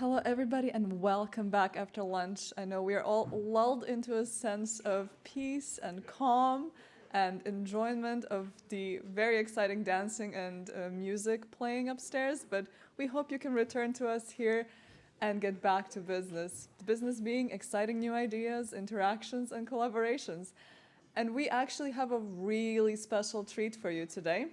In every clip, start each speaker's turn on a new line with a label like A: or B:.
A: Hello, everybody, and welcome back after lunch. I know we are all lulled into a sense of peace and calm and enjoyment of the very exciting dancing and music playing upstairs, but we hope you can return to us here and get back to business. The business being exciting new ideas, interactions, and collaborations. And we actually have a really special treat for you today.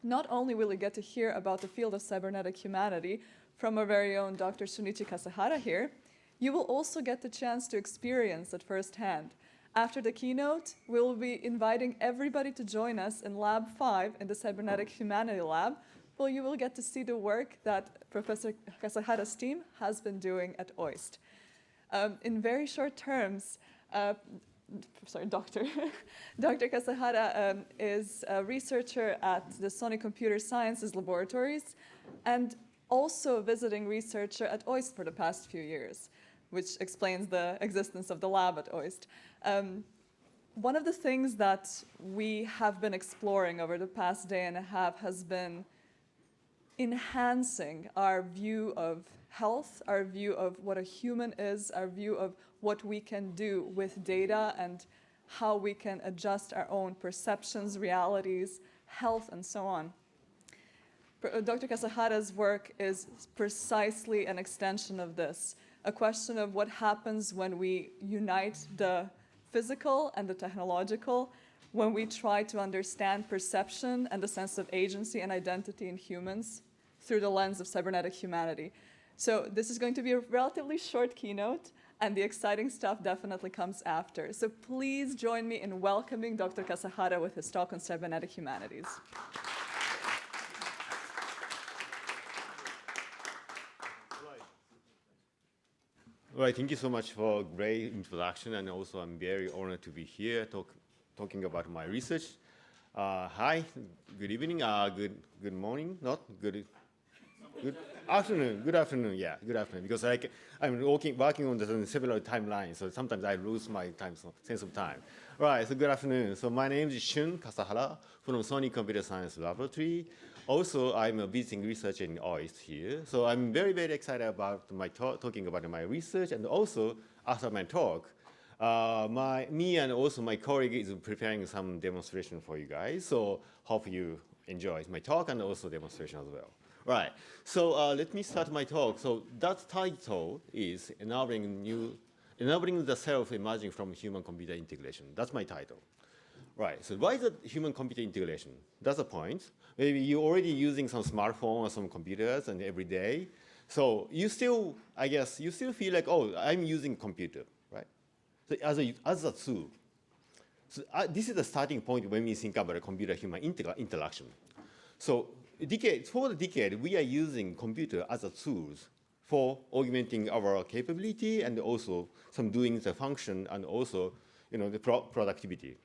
A: Not only will you get to hear about the field of cybernetic humanity from our very own Dr. Shunichi Kasahara here, you will also get the chance to experience it firsthand. After the keynote, we will be inviting everybody to join us in Lab 5 in the Cybernetic Humanity Lab, where you will get to see the work that Professor Kasahara's team has been doing at OIST. In very short terms, Dr. Kasahara is a researcher at the Sony Computer Sciences Laboratories and also a visiting researcher at OIST for the past few years, which explains the existence of the lab at OIST. One of the things that we have been exploring over the past day and a half has been enhancing our view of health, our view of what a human is, our view of what we can do with data and how we can adjust our own perceptions, realities, health, and so on. Dr. Kasahara's work is precisely an extension of this, a question of what happens when we unite the physical and the technological, when we try to understand perception and the sense of agency and identity in humans through the lens of cybernetic humanity. So this is going to be a relatively short keynote, and the exciting stuff definitely comes after. So please join me in welcoming Dr. Kasahara with his talk on cybernetic humanities.
B: Right, thank you so much for a great introduction, and also I'm very honored to be here talking about my research. Hi, good evening, good morning, not good afternoon, yeah, good afternoon, because I'm working on the several timelines, so sometimes I lose my sense of time. Right, so good afternoon. So my name is Shun Kasahara from Sony Computer Science Laboratory. Also, I'm a visiting researcher in OIST here. So I'm very, very excited about talking about my research, and also after my talk, me and also my colleague is preparing some demonstration for you guys. So hope you enjoy my talk and also demonstration as well. Right, so let me start my talk. So that title is Enabling the Self Emerging from Human-Computer Integration. That's my title. Right, so why is it human-computer integration? That's the point. Maybe you're already using some smartphone or some computers and every day. So I guess you still feel like, oh, I'm using computer, right? So as a tool. So this is the starting point when we think about a computer-human interaction. So for the decade, we are using computer as a tools for augmenting our capability and also some doing the function and also the productivity.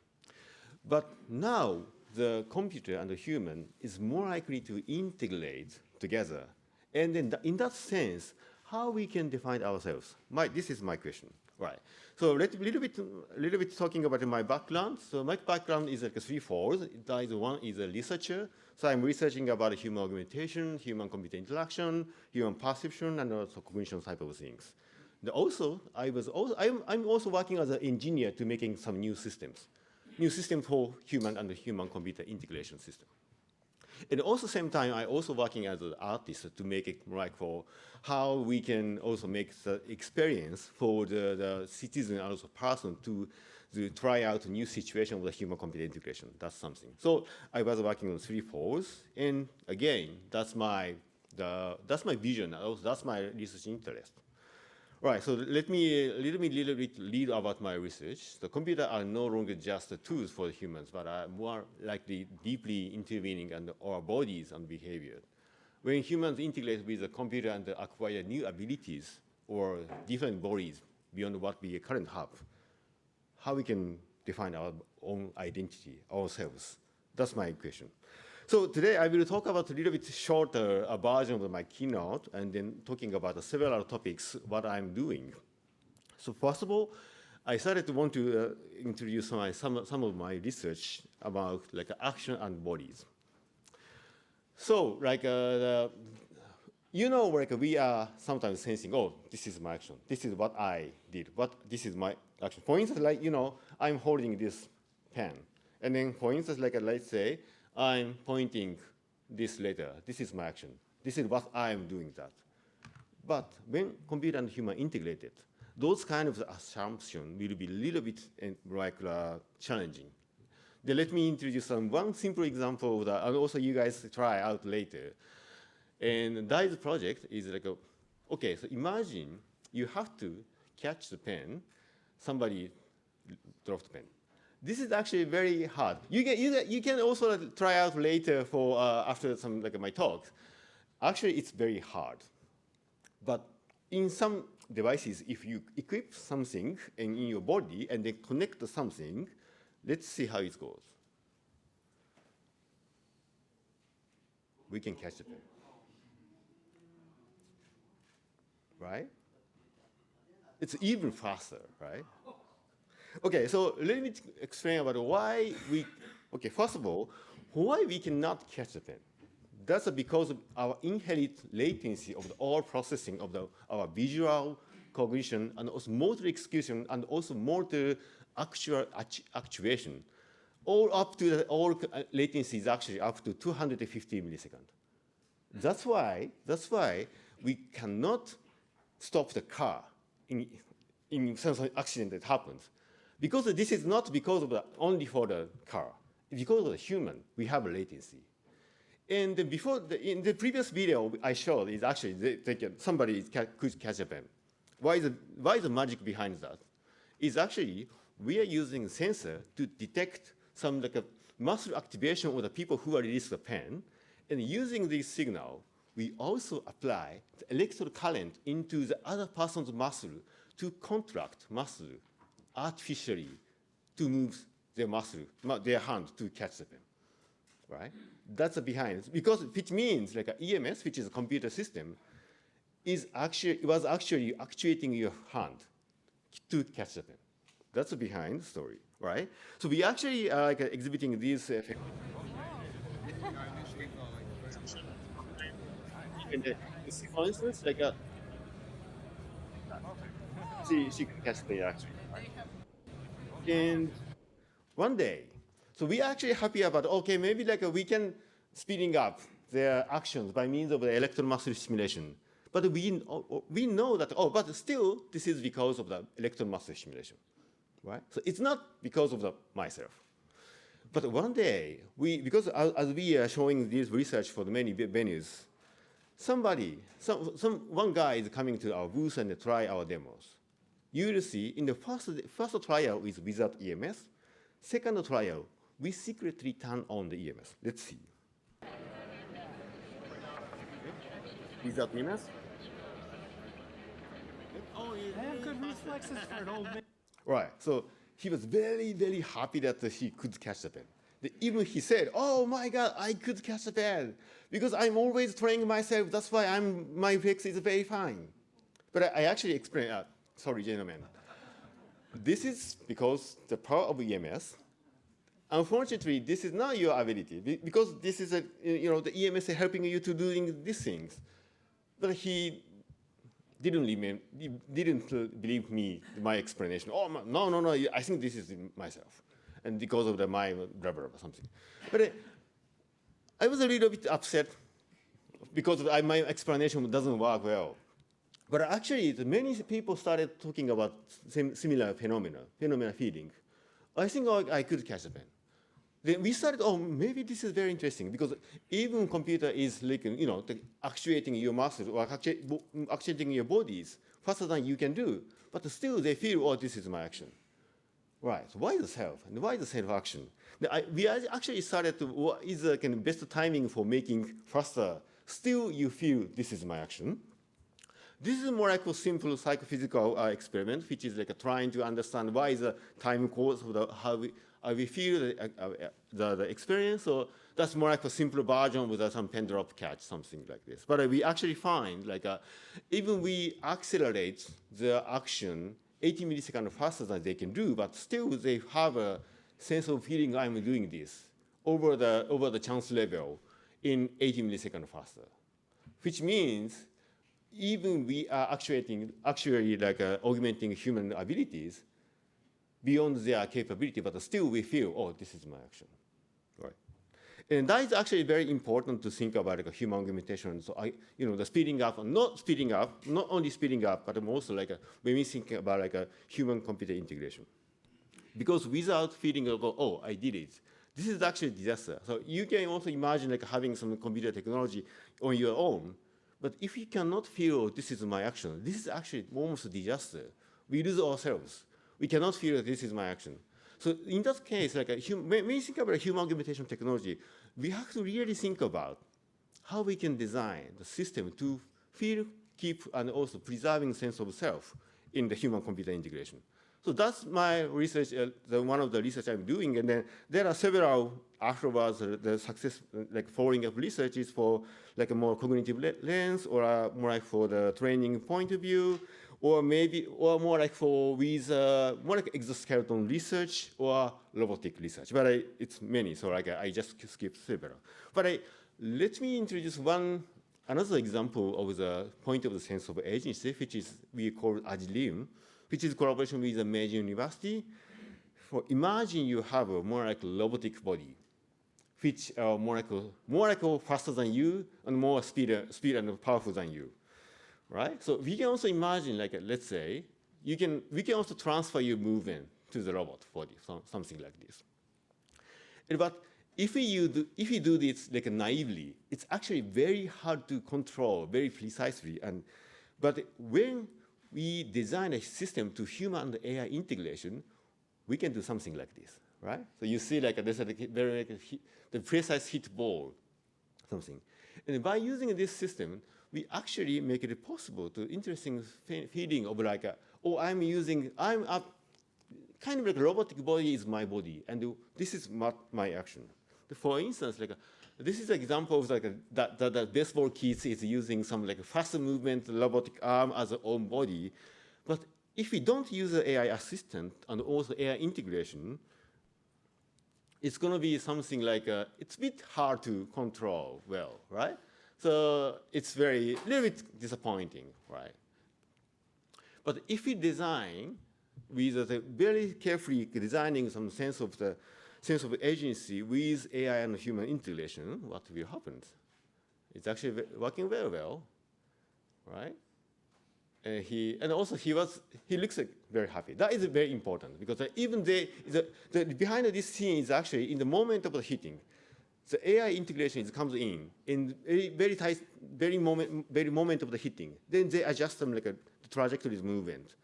B: But now the computer and the human is more likely to integrate together. And then in that sense, how we can define ourselves? This is my question. Right. So let's a little bit talking about my background. So my background is like threefold. One is a researcher. So I'm researching about human augmentation, human-computer interaction, human perception, and also cognition type of things. And also, I'm also working as an engineer to making some new systems for human and human-computer integration system. And also same time, I also working as an artist to make it like for how we can also make the experience for the citizen and also person to try out a new situation with the human-computer integration. That's something. So I was working on three folds, and again, that's my vision. Also, that's my research interest. Right, so let me a little bit read about my research. The computers are no longer just the tools for the humans, but are more likely deeply intervening in our bodies and behavior. When humans integrate with the computer and acquire new abilities or different bodies beyond what we currently have, how we can define our own identity, ourselves? That's my question. So today I will talk about a little bit shorter version of my keynote and then talking about several topics, what I'm doing. So first of all, I started to want to introduce some of my research about like action and bodies. So like you know, like we are sometimes sensing, oh, this is my action. This is what I did. This is my action. For instance, like, you know, I'm holding this pen. And then for instance, like let's say I'm pointing this letter. This is my action. This is what I'm doing that. But when computer and human integrated, those kind of assumptions will be a little bit challenging. Then let me introduce one simple example of that, and also you guys try out later. And that project is like, okay, so imagine you have to catch the pen, somebody dropped the pen. This is actually very hard. You can also try out later for after some my talks. Actually, it's very hard. But in some devices, if you equip something in your body and then connect to something, let's see how it goes. We can catch the pen. Right? It's even faster, right? Okay, so let me explain about why okay, first of all, why we cannot catch the pen. That's because of our inherent latency of all processing of our visual cognition and also motor execution and also motor actual actuation. All latency is actually up to 250 milliseconds. That's why we cannot stop the car in some accident that happens. Because this is not because of only for the car. Because of the human, we have a latency. And in the previous video I showed is actually somebody could catch a pen. Why is the magic behind that? Is actually we are using a sensor to detect some muscle activation of the people who are releasing the pen, and using this signal, we also apply the electrical current into the other person's muscle to contract muscle artificially to move their muscle, their hand to catch the pen, right? That's the behind, because which means like EMS, which is a computer system, was actually actuating your hand to catch the pen. That's the behind story, right? So we actually are exhibiting these effects. And for instance, she can catch the pen actually. And one day, so we are actually happy about, okay, maybe we can speeding up their actions by means of the electromuscular stimulation. But we know that, but still, this is because of the electromuscular stimulation, right? So it's not because of myself. But one day, because as we are showing this research for the many venues, one guy is coming to our booth and try our demos. You will see in the first trial is without EMS. Second trial, we secretly turn on the EMS. Let's see. Without EMS?
C: I have good reflexes for an old man.
B: Right. So he was very, very happy that he could catch the pen. Even he said, "Oh my God, I could catch the pen because I'm always training myself. That's why my reflex is very fine." But I actually explained. Sorry, gentlemen. This is because the power of EMS. Unfortunately, this is not your ability because this is the EMS is helping you to doing these things. But he didn't believe my explanation. Oh no! I think this is myself, and because of my blah blah blah something. But I was a little bit upset because my explanation doesn't work well. But actually, many people started talking about similar phenomena feeling. I think I could catch the pen. Then we started, maybe this is very interesting because even computer is actuating your muscles or actuating your bodies faster than you can do. But still they feel, this is my action. Right, so why the self? And why the self-action? We actually started to, what is the best timing for making faster? Still you feel this is my action. This is more like a simple psychophysical experiment, which is trying to understand why is the time course of how we feel the experience. So that's more like a simple version with some pen drop catch, something like this. But we actually find even we accelerate the action 80 milliseconds faster than they can do, but still they have a sense of feeling I'm doing this over the chance level in 80 milliseconds faster. which means even we are actually like augmenting human abilities beyond their capability, but still we feel, oh, this is my action, right? And that is actually very important to think about like a human augmentation. So the speeding up, not only speeding up, but also like when we think about like a human-computer integration. Because without feeling like, oh, I did it, this is actually a disaster. So you can also imagine like having some computer technology on your own, but if you cannot feel this is my action, this is actually almost a disaster. We lose ourselves. We cannot feel that this is my action. So in that case, like when we think about human augmentation technology, we have to really think about how we can design the system to feel, keep, and also preserving sense of self in the human-computer integration. So that's my research, one of the research I'm doing, and then there are several afterwards. The success, like following up research is for like a more cognitive lens, or more like for the training point of view, or more like for with more like exoskeleton research or robotic research. But it's many, so like I just skip several. But let me introduce another example of the point of the sense of agency, which is we call Agilim, which is collaboration with a major university. Imagine you have a more like robotic body, which are more like faster than you and more speed and powerful than you, right? So we can also imagine, like let's say, we can also transfer your movement to the robot body, something like this. But if you do this like naively, it's actually very hard to control very precisely. But when we design a system to human and AI integration, we can do something like this, right? So you see like there's the precise hit ball, something. And by using this system, we actually make it possible to interesting feeling of like, I'm up, kind of like robotic body is my body, and this is my action. For instance, like this is an example of like that baseball kids is using some like fast movement robotic arm as their own body. But if we don't use the AI assistant and also AI integration, it's going to be something like it's a bit hard to control well, right? So it's a little bit disappointing, right? But if we design with very carefully designing some sense of agency with AI and human integration, what will happen? It's actually working very well, right? And he looks like very happy. That is very important because even behind this scene is actually in the moment of the hitting, the AI integration comes in very tight, very moment of the hitting. Then they adjust them like the trajectory's movement.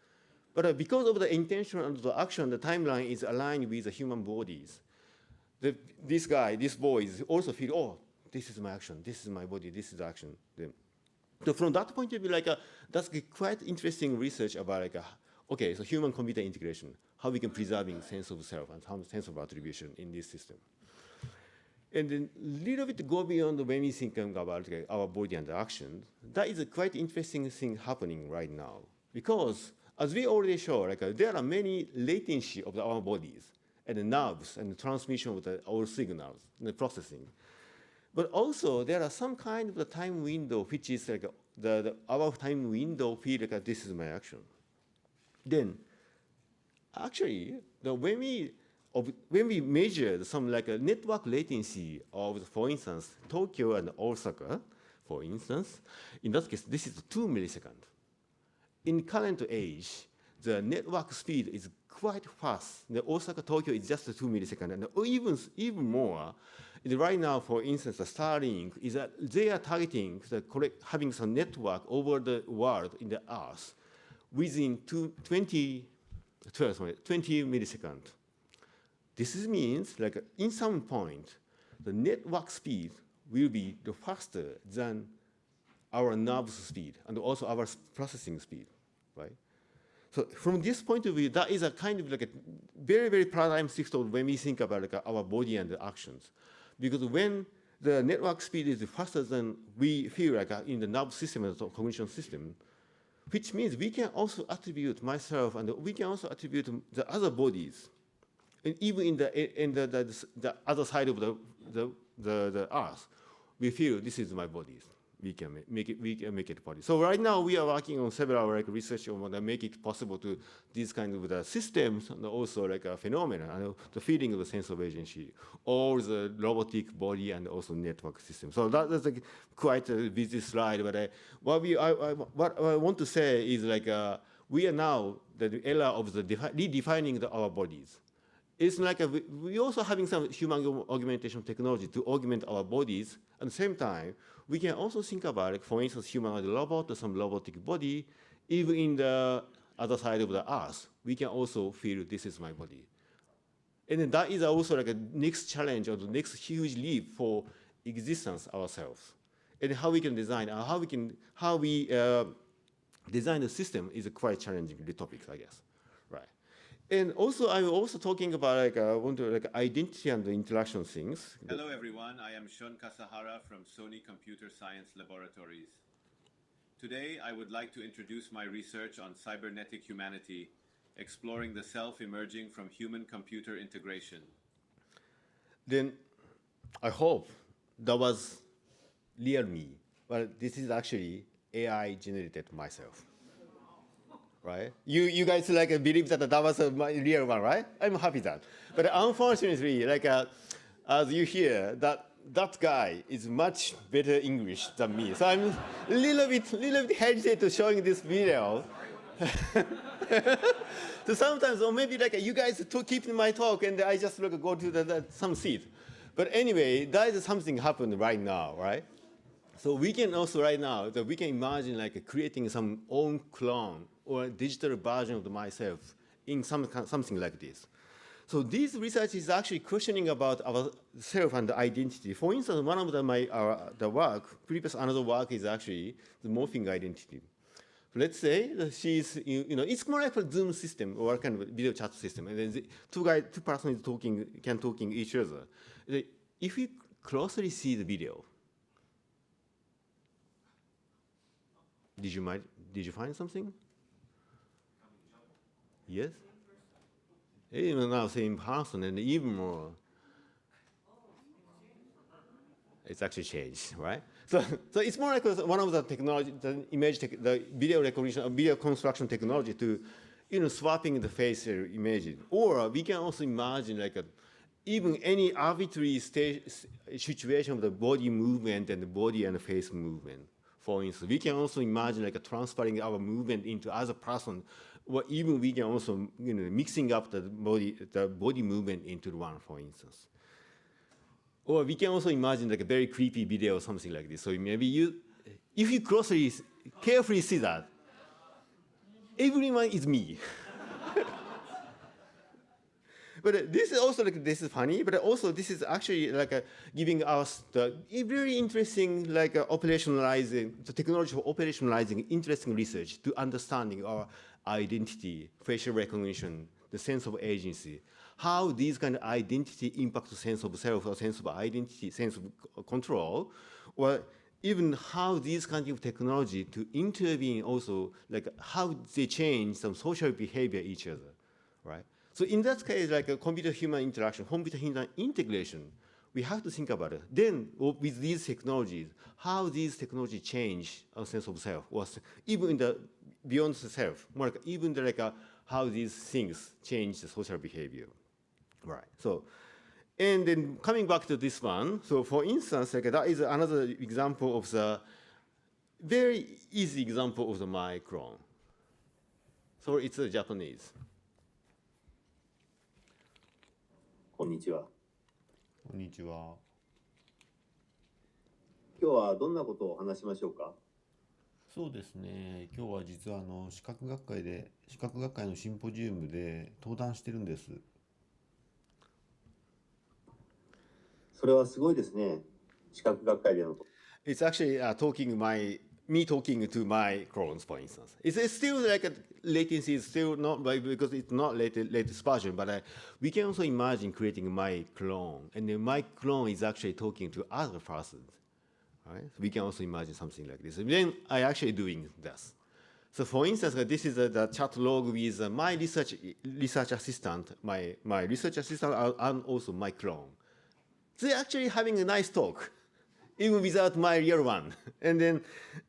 B: But because of the intention and the action, the timeline is aligned with the human bodies. This boy also feel, oh, this is my action, this is my body, this is the action. So from that point of view, that's quite interesting research about okay, so human-computer integration, how we can preserving sense of self and sense of attribution in this system. And then a little bit go beyond when we think about our body and the action, that is a quite interesting thing happening right now. Because as we already show, there are many latency of our bodies and the nerves and the transmission of our signals and the processing. But also there are some kind of the time window which is like our time window feel like this is my action. Then actually when we measure some network latency of, for instance, Tokyo and Osaka, for instance, in that case this is 2 milliseconds. In current age, the network speed is quite fast. The Osaka, Tokyo is just 2 milliseconds, and even more. Right now, for instance, the Starlink is that they are targeting having some network over the world in the Earth within 20 milliseconds. This means, in some point, the network speed will be faster than our nerve speed and also our processing speed, right? So from this point of view, that is a kind of a very, very paradigm shift of when we think about our body and the actions. Because when the network speed is faster than we feel in the nerve system and the cognition system, which means we can also attribute myself and we can also attribute the other bodies, and even in the other side of the Earth, we feel this is my body, we can make it possible. So right now we are working on several research on that make it possible to these kind of the systems and also like a phenomenon, the feeling of the sense of agency, or the robotic body and also network system. So that's quite a busy slide, but what I want to say is like we are now the era of the redefining our bodies. It's like we're also having some human augmentation technology to augment our bodies. At the same time, we can also think about, like, for instance, humanoid robot or some robotic body. Even in the other side of the earth, we can also feel this is my body. And then that is also like a next challenge or the next huge leap for existence ourselves. And how we can design, how we design the system is a quite challenging topic, I guess. Right. And also, I'm also talking about identity and the interaction things.
D: Hello, everyone. I am Shunichi Kasahara from Sony Computer Science Laboratories. Today, I would like to introduce my research on cybernetic humanity, exploring the self emerging from human-computer integration.
B: Then, I hope that was real me. But this is actually AI generated myself. Right? You guys like believe that that was my real one, right? I'm happy that. But unfortunately, like as you hear, that guy is much better English than me. So I'm a little bit hesitant to showing this video. So sometimes, or maybe like you guys keep my talk and I just like go to some seat. But anyway, that is something happened right now, right? So we can also right now, we can imagine like creating some own clone or a digital version of myself in something like this. So this research is actually questioning about our self and identity. For instance, one of another work is actually the morphing identity. Let's say that she's, it's more like a Zoom system or kind of video chat system. And then two persons can talking each other. If you closely see the video, did you find something? Yes? Even now, same person, and even more. It's actually changed, right? So it's more like one of the technology, the video recognition, video construction technology to, swapping the facial images. Or we can also imagine like even any arbitrary situation of the body movement and the body and the face movement. For instance, we can also imagine like transferring our movement into other person, or even we can also, mixing up the body movement into one, for instance. Or we can also imagine like a very creepy video or something like this. So maybe if you carefully see that, everyone is me. But this is also this is funny, but also this is actually like giving us the very interesting operationalizing the technology for operationalizing interesting research to understanding our identity, facial recognition, the sense of agency, how these kind of identity impact the sense of self, or sense of identity, sense of control, or even how these kind of technology to intervene also, like how they change some social behavior each other, right? So in that case, like a computer-human interaction, computer-human integration, we have to think about it. Then, with these technologies, how these technologies change our sense of self, or even in the beyond the self, more like even how these things change the social behavior, right? So, and then coming back to this one, so for instance, that is another example of the very easy example of the my clone. So it's Japanese.
E: こんにちは。
C: こんにちは。
E: 今日はどんなことを話しましょうか。
C: そうですね。今日は実は視覚学会のシンポジウムで登壇してるんです。
E: それはすごいですね。視覚学会での。
B: It's actually me talking to my clones, for instance. It's still like latency is still not because it's not latest version, but we can also imagine creating my clone, and then my clone is actually talking to other persons, right? So we can also imagine something like this. And then I actually doing this. So for instance, this is the chat log with my research assistant, my research assistant, and also my clone. They're actually having a nice talk. even without my real one. And then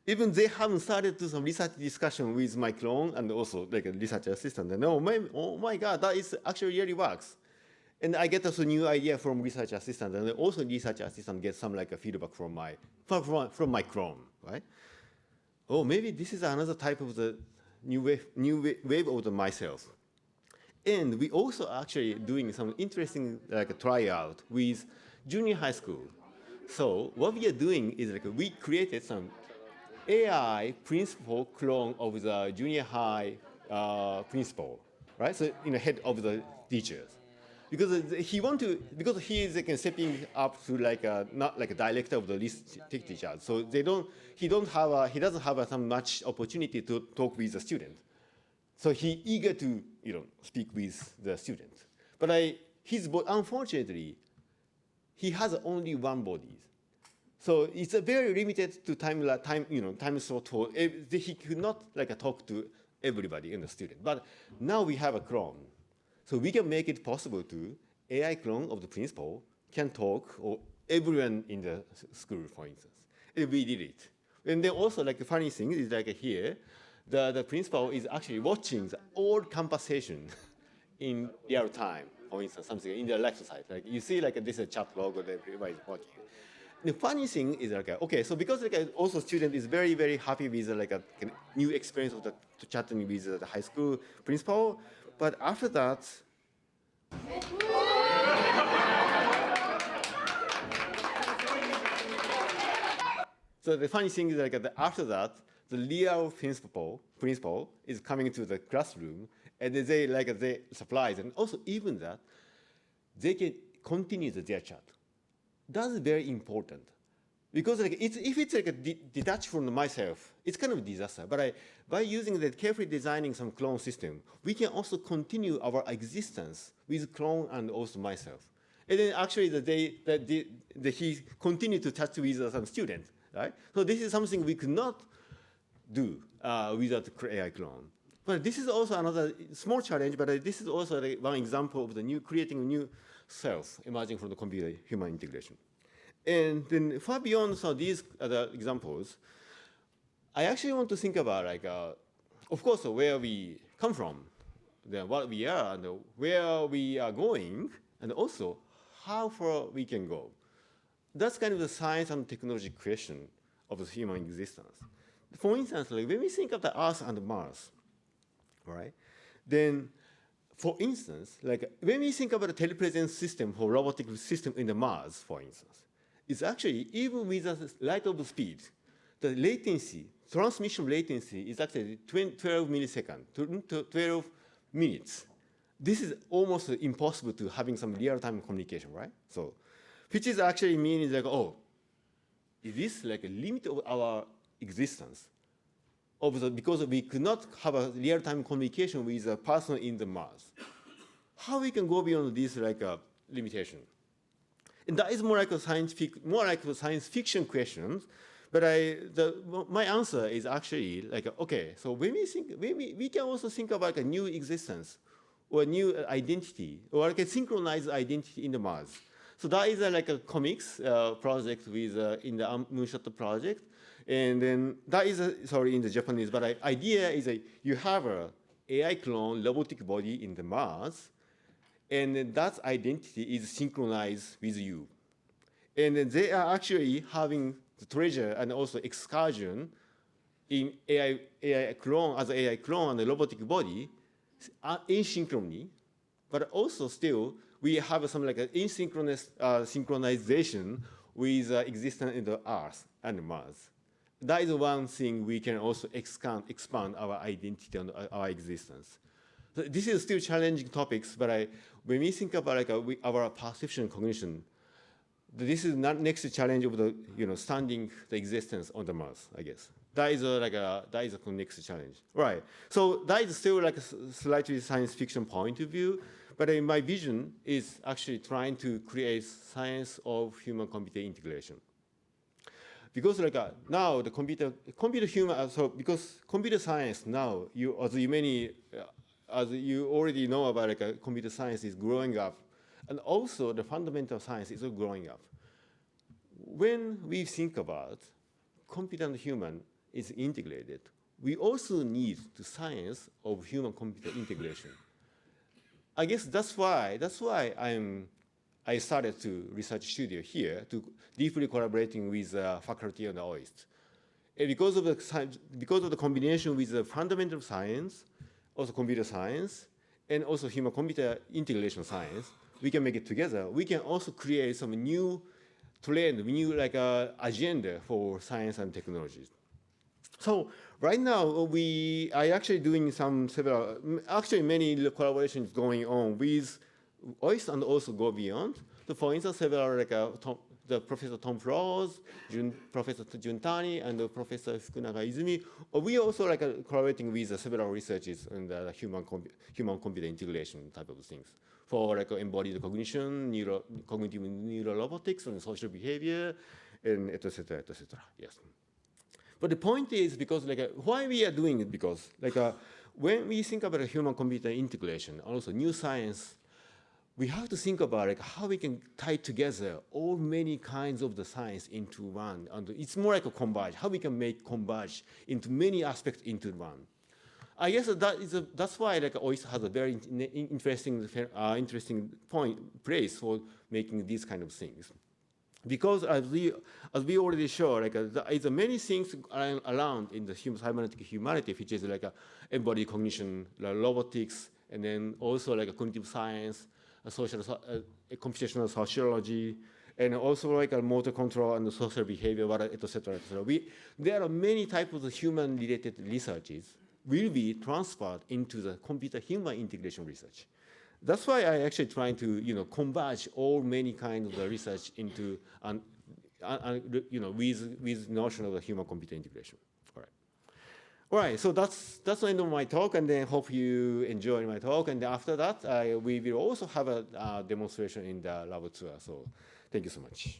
B: even they haven't started to some research discussion with my clone and also like a research assistant. And oh my God, that is actually really works. And I get also new idea from research assistant, and also research assistant gets some like a feedback from my clone, right? Oh, maybe this is another type of the new wave of the myself. And we also actually doing some interesting like tryout with junior high school. So what we are doing is like we created some AI principal clone of the junior high principal, right? So in the head of the teachers, because because he is like stepping up to like not like a director of the list teacher, so he doesn't have some much opportunity to talk with the student. So he eager to speak with the student, but unfortunately he has only one body. So it's a very limited to time slot for he could not like talk to everybody in the student. But now we have a clone, so we can make it possible to AI clone of the principal can talk or everyone in the school, for instance. And we did it. And then also like the funny thing is like here, the principal is actually watching the old conversation in real time. For instance, something in the lecture site, like you see like this is a chat log that everybody is watching. The funny thing is like okay, so because like also student is very very happy with like a new experience of the chatting with the high school principal, but after that. So the funny thing is like after that, the real principal is coming to the classroom, and they supplies, and also even that they can continue their chat. That's very important, because like if it's like detached from myself, it's kind of a disaster. But by using that carefully designing some clone system, we can also continue our existence with clone and also myself. And then actually he continued to chat with some student, right? So this is something we could not do without the AI clone. But this is also another small challenge, but this is also one example of creating a new self emerging from the computer-human integration. And then far beyond these other examples, I actually want to think about of course, where we come from, then what we are, and where we are going, and also how far we can go. That's kind of the science and technology question of the human existence. For instance, like when we think of the Earth and Mars, right? Then, for instance, like when we think about a telepresence system for robotic system in the Mars, for instance, it's actually even with the light of speed, the latency, transmission latency is actually 12 milliseconds, 12 minutes. This is almost impossible to having some real-time communication, right? So, which is actually meaning like, oh, is this like a limit of our existence? Because we could not have a real-time communication with a person in the Mars. How we can go beyond this limitation? And that is more like a science fiction question. But my answer is actually like, okay, so when we can also think about a new existence or a new identity or like a synchronized identity in the Mars. So that is like a comics project with in the Moonshot project. And then that is, sorry, in the Japanese, but idea is you have a AI clone robotic body in the Mars, and then that identity is synchronized with you. And then they are actually having the treasure and also excursion in AI clone as an AI clone and the robotic body in synchrony, but also still we have some like asynchronous synchronization with existence in the Earth and Mars. That is one thing we can also expand our identity and our existence. So this is still challenging topics, but when we think about our perception and cognition, this is not next challenge of the standing the existence on the Mars, I guess. That is a next challenge, right? So that is still like a slightly science fiction point of view, but my vision is actually trying to create science of human-computer integration. Because now the computer human, so because computer science now, as you already know about computer science is growing up, and also the fundamental science is growing up. when we think about computer and human is integrated, we also need the science of human-computer integration. I guess that's why I started to research studio here to deeply collaborating with faculty on the OIST. And because of the combination with the fundamental science, also computer science, and also human-computer integration science, we can make it together. We can also create some new trend, new agenda for science and technologies. So right now I actually doing many collaborations going on with OIST and also go beyond. So for instance, several the Professor Tom Frost, Professor Juntani, and Professor Fukunaga Izumi. We also collaborating with several researchers in the human-computer integration type of things for embodied cognition, cognitive neurorobotics, and social behavior, and et cetera, yes. But the point is because why we are doing it, because when we think about human-computer integration, also new science, we have to think about how we can tie together all many kinds of the science into one. And it's more like a converge, how we can make converge into many aspects into one. I guess that's why OIST has a very interesting place for making these kind of things. Because as we already showed, there is many things around in the cybernetic humanity, which is embodied cognition, robotics, and then also cognitive science, computational sociology, and also motor control and social behavior, et cetera, et cetera. There are many types of human-related researches will be transferred into the computer-human integration research. That's why I actually trying to converge all many kinds of the research into with notion of the human-computer integration. All right. So that's the end of my talk, and then hope you enjoy my talk. And after that, we will also have a demonstration in the lab tour. So thank you so much.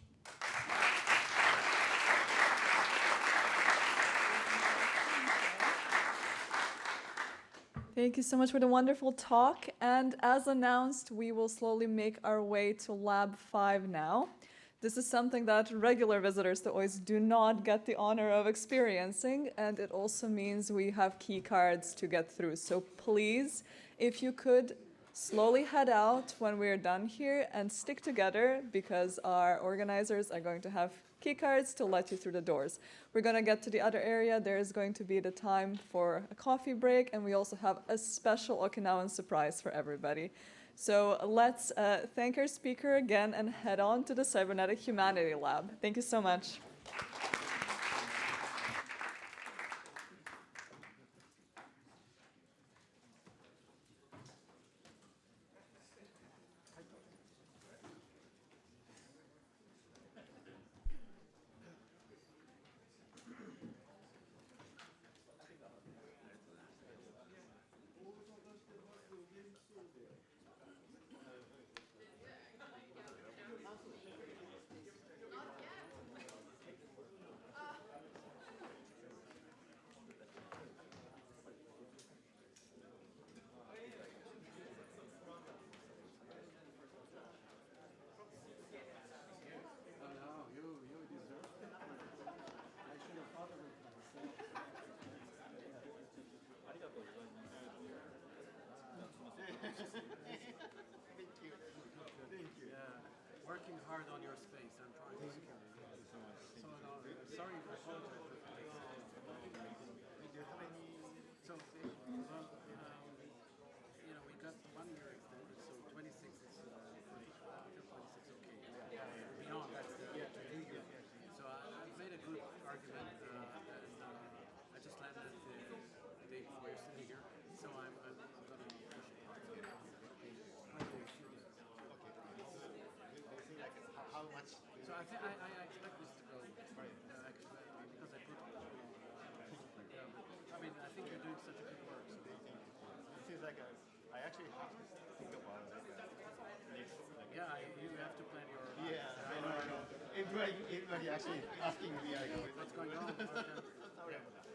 A: Thank you so much for the wonderful talk. And as announced, we will slowly make our way to Lab 5 now. This is something that regular visitors to OIST do not get the honor of experiencing, and it also means we have key cards to get through. So please, if you could, slowly head out when we're done here and stick together, because our organizers are going to have key cards to let you through the doors. We're going to get to the other area. There is going to be the time for a coffee break, and we also have a special Okinawan surprise for everybody. So let's thank our speaker again and head on to the Cybernetic Humanity Lab. Thank you so much.
F: Working hard on your space. I'm trying to secure it. So sorry, I apologize. Do you have any? So, we got 1 year extended, so 26 is free. After 26, okay. Beyond that's the 2 year. So I made a good argument, and I just landed the day before you're sitting here. So I'm going to push it hard.
G: How much?
F: So I think I expect this to go because I put. I mean, I think you're doing such a good work. So.
G: It seems like I actually have to think about next.
F: Yeah, you have to plan your.
G: Yeah, I know. Everybody actually asking me
F: what's going on.
G: Sorry about that.